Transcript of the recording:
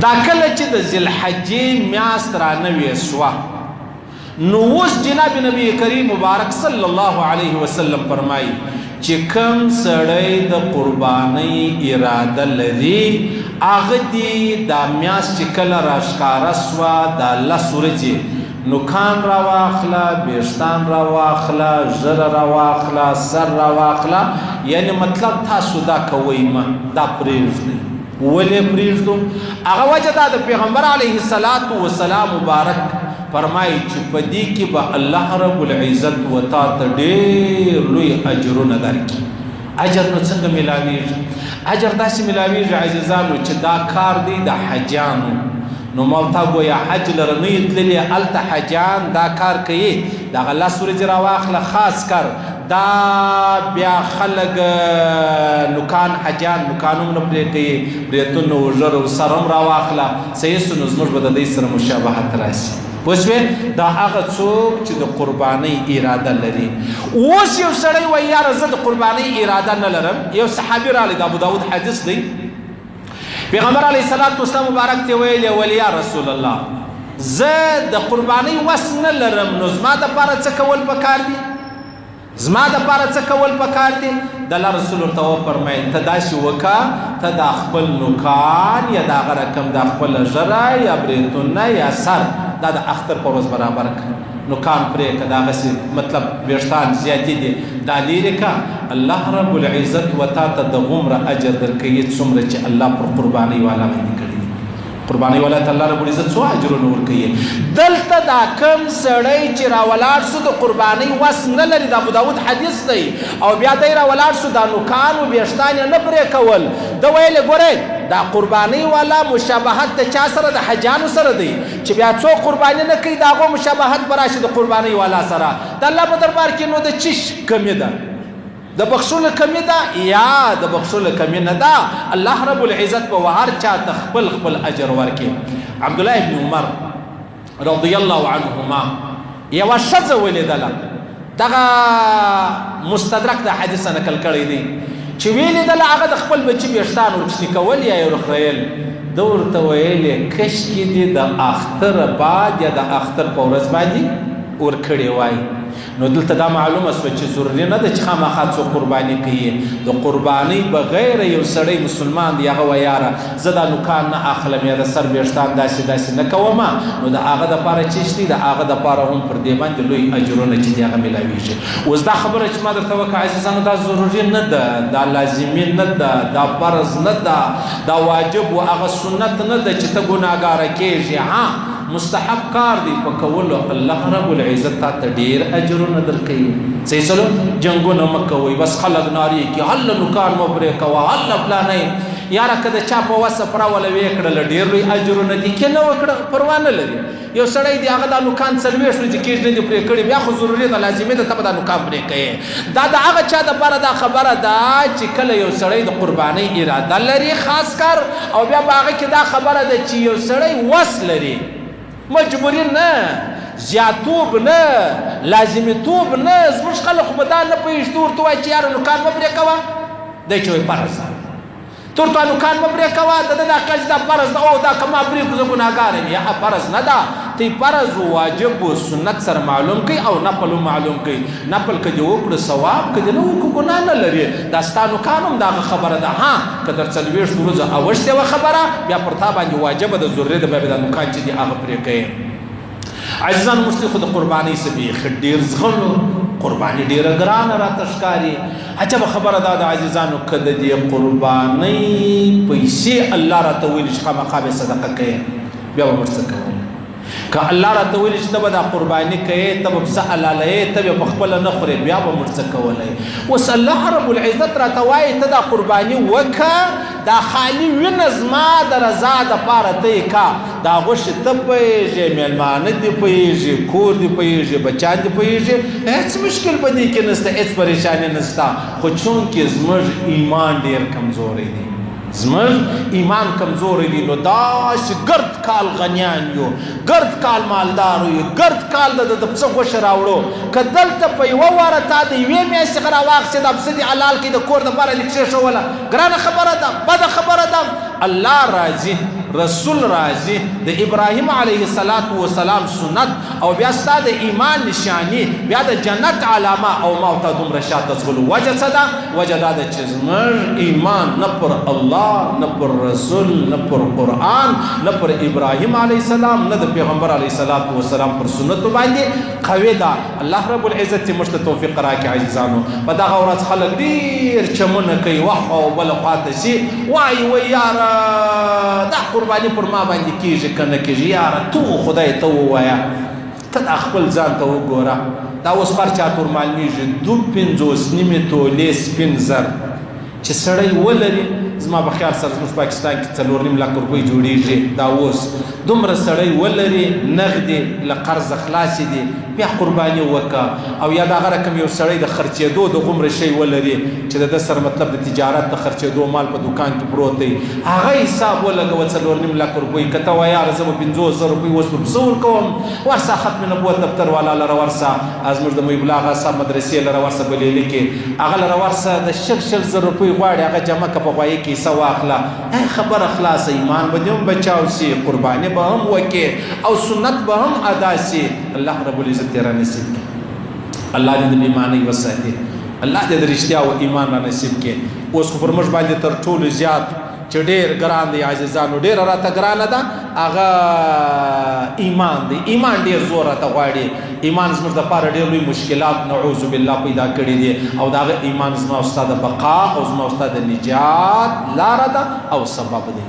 دا کله چې د ذوالحجې میاشت رانوې سوه نو اوس جناب نبی کریم مبارک صلی الله علیه وسلم فرمایي چې کوم سړی د قربانۍ اراده لري هغه دې دا میاشت چې کله راښکاره سوه دا 10 ورځې نوکان را واخله بیشتان را واخله ژره را واخله سر را واخله یعنی مطلب تاسو دا کوئ مه دا پرېږدئ ولې پرېږدو هغه وجه دا د پیغمبر علیه السلام مبارک فرمایي چې په دې کې به الله رب العزت و تا ته ډېر لوی اجرونه درکړي اجر نو څنګه میلاویږي اجر داسې میلاویږي عزیزانو چې دا کار دی د حجانو نو موتا گویا حج لرنی تللی التا حجان دا کار کوي دا غلا سورج را واخله خاص کر دا بیا خلق نکان حجان نکانم نه پرې کوي بریتون او ژر سرم را واخله سیسو نزمر به د دې سره مشابهت راشي پوښوي دا هغه څوک چې د قربانۍ اراده لري اوس یو سړی وایي یاره زه د قربانۍ اراده نه لرم یو صحابي رالی د ابو داود حدیث دی پیغمبر علیه السلام مبارک ته ویلی ولی یا رسول الله زه د قربانۍ وس نه لرم نو زما دپاره څه کول پکار دي زما دپاره څه کول پکار دي د الله رسول ورته وفرمیل ته داسې وکړه ته دا خپل نوکان یا د هغه رقم دا خپله ژره یا بریتونه یا سر دا د اختر په ورځ برابر کړه نوکان پرې که دغسې مطلب ویښتان زیاتي دي دا لرې که الله رب العزت و تا ته د غومره اجر درکوي څومره چې الله پر قربانۍ والا باندې کړي قربانۍ والا ته الله رب العزت څو اجرونه ورکوي دلته دا کم سړی چې راولاړ سو د قربانۍ وس نه لري د ابو داود حدیث دی او بیا دی راولاړ سو دا نوکان و ویښتان یې نه پرې کول ده ویلې ګورئ دا قربانۍ والا مشابهت د چا سره د حجانو سره دی چې بیا څوک قرباني نه کوي د هغو مشابهت به راشي د قربانۍ والا سره د الله په دربار کې نو د چیش کمي ده د بخښلو کمي ده یا د بخښلو کمي نه ده الله رب العزت به هر چا ته خپل خپل اجر ورکړي عبدالله ابن عمر رضی الله عنهما یوه ښځه ولیدله دغه مستدرک د حدیث نقل کړی دی چې ویلیدله هغه د خپل بچي ویښتان ورکشني کول یا یې ورخریل ده ورته ویلې کشکې دې د اختر بعد یا د اختر په ورځ باندې ورکړې وای نو دلته دا معلومه سوه چې ضروري نه ده چې خامخا څوک قرباني کوي د قربانۍ بغیر یو سړی مسلمان دی هغه وایي یاره زه دا نوکان نه اخلم یا د سر ویښتان داسې نه کومه نو د هغه دپاره چې دي د هغه دپاره هم پر دې باندې لوی اجرونه چې دي هغه میلاویږي اوس دا خبره چې ما درته وکړه عزیزانو دا ضروري نه ده دا لازمي نه ده دا فرض نه ده دا واجب و هغه سنت نه ده چې ته ګناهګاره کېږي ها مستحب کار دی په کولو الله رب العزت ته ډیر اجرونه درکوي صحیح سلو جنګونه مه کوئ بس خلک نارې کړي هله نوکان مه پرې کوه هله فلانی یاره که د چا په وسه پراوله ویې کړله ډېر لوی اجرونه دي که نه وکړه پروا نه لري یو سړی دی هغه دا نوکان 40 ورځې کېږ نه دي پرې کړي بیا خو ضروري ده لازمي ده ته به دا نوکان پرې کوې دا د هغه چا دپاره دا خبره ده چې کله یو سړی د قربانۍ اراده لري خاص کار او بیا په هغه کې دا خبره ده چې یو سړی وس لري مجبوری نه زیاتوب نه لازمیتوب نه زموږ خلک خو به دا نه پوهېږي ورته وایي چې یاره نوکان مه پرې کوه دی چې وایي فرض ده ته ورته وایي نوکان مه پرې کوه د ده دا کله چې دا فرض ده او دا که ما پرېږدو زه ګناهګار یم یا فرض نه ده ته فرض و واجب و سنت سره معلوم کوي او نفل هم معلوم کوي نفل که دې وکړو ثواب که دې نه وکړو ګناه نه لري دا ستا نوکان هم د هغه خبره ده ها که در 40 ورځو اوښتې وه خبره بیا پر تا باندې واجبه ده ضروري ده بیا به دا نوکان چې دي هغه پرې کوي عزیزان مسلم خو د قربانۍ څه بیخي ډېر زغلو قرباني ډېره ګرانه راته ښکاري عجبه خبره دا د عزیزانو که د دې قربانۍ پیسې الله راته ویلي چې خامخا به صدقه کوې بیا به موږ څه کوو که الله راته ویلي چې ته به دا قرباني کوې ته به پسه حلالوې ته به پخپله نه خورې بیا به موږ څه کولی اوس الله رب العزت راته وایي ته دا قرباني وکړه دا خالي وینه زما د رضا دپاره ته یې کا دا غوښې ته پوهېږې میلمانه دې پوهېږي کور دې پوهېږي بچیان دې پوهېږي هېڅ مشکل په دې کې نشته هېڅ پریشاني نشته خو چونکې زموږ ایمان ډېر کمزوری دی زموږ ایمان کمزوری دی نو داسې ګرد کال غنیان یو ګرد کال مالدار یو ګرد کال د پسه غوښه راوړو که دلته په یوه واره تا د یوې میاشتې څخه راواخیستې دا پسه دې حلال کړي د کور دپاره لږ کېښوله ګرانه خبره ده بده خبره ده الله راضي رسول راځي د ابراهیم علیه السلام سنت او بیا ستا د ایمان نشانی بیا د جنت علامه او ما ته دومره شاته ځغلو وجه څه ده وجه دا ده چې زموږ ایمان نه پر الله نه پر رسول نه پر قرآن نه پر ابراهیم علیه السلام نه د پیغمبر علیه السلام پر سنتو باندې قوي ده. الله رب العزت موږ ته توفیق راکړي عزیزانو. په دغه ورځ خلک ډېر چمونه کوي وخت او بله خواته شي وایي وایي یاره دا قرباني پر ما باندې کېږي که نه کېږي یاره تو خدای ته ووایه ته دا خپل ځان ته وګوره دا اوس هر چا ته ورمعلومېږي 55 تولې سپین زر چې سړی ولري زما په خیال سره زموږ پاکستان کې 4.5 لک روپۍ جوړېږي دا اوس دومره سړی ولري نغدې له قرض خلاصې دي بیا قرباني وکړه او یا د هغه رقم یو سړی د خرچېدو د غومره شی ولري چې د ده سره مطلب د تجارت د خرچېدو مال په دوکان کې پروت دی هغه حساب ولګوه 4.5 لک روپۍ که ته وایې یاره زه به 50,000 روپۍ اوس به څه ورکوم ورسه ختم نبوت دفتر والا لره ورسه زموږ د محب الله اغا صاحب مدرسې لره ورسه بلیلې کې هغه لره ورسه د 100,000 روپۍ غواړي هغه جمع که په غوایي کې حصه واخله خبره خلاصه ایمان به دې هم بچاو سي قرباني به هم وکې او سنت به هم ادا سي. الله رب العزت دې را نصیب کړي الله دې د بېمانۍ وساتي الله دې د رښتیا او ایمان را نصیب کړي. اوس خو پر موږ باندې تر ټولو زیات چې ډېر ګران دی عزیزانو ډېره راته ګرانه ده هغه ایمان دی. ایمان ډېر زور راته غواړي. ایمان زموږ دپاره ډېر لوی مشکلات نعوذ بالله پیدا کړي دي او د هغه ایمان زما او ستا د بقا او زما او ستا د نجات لاره ده او سبب دی.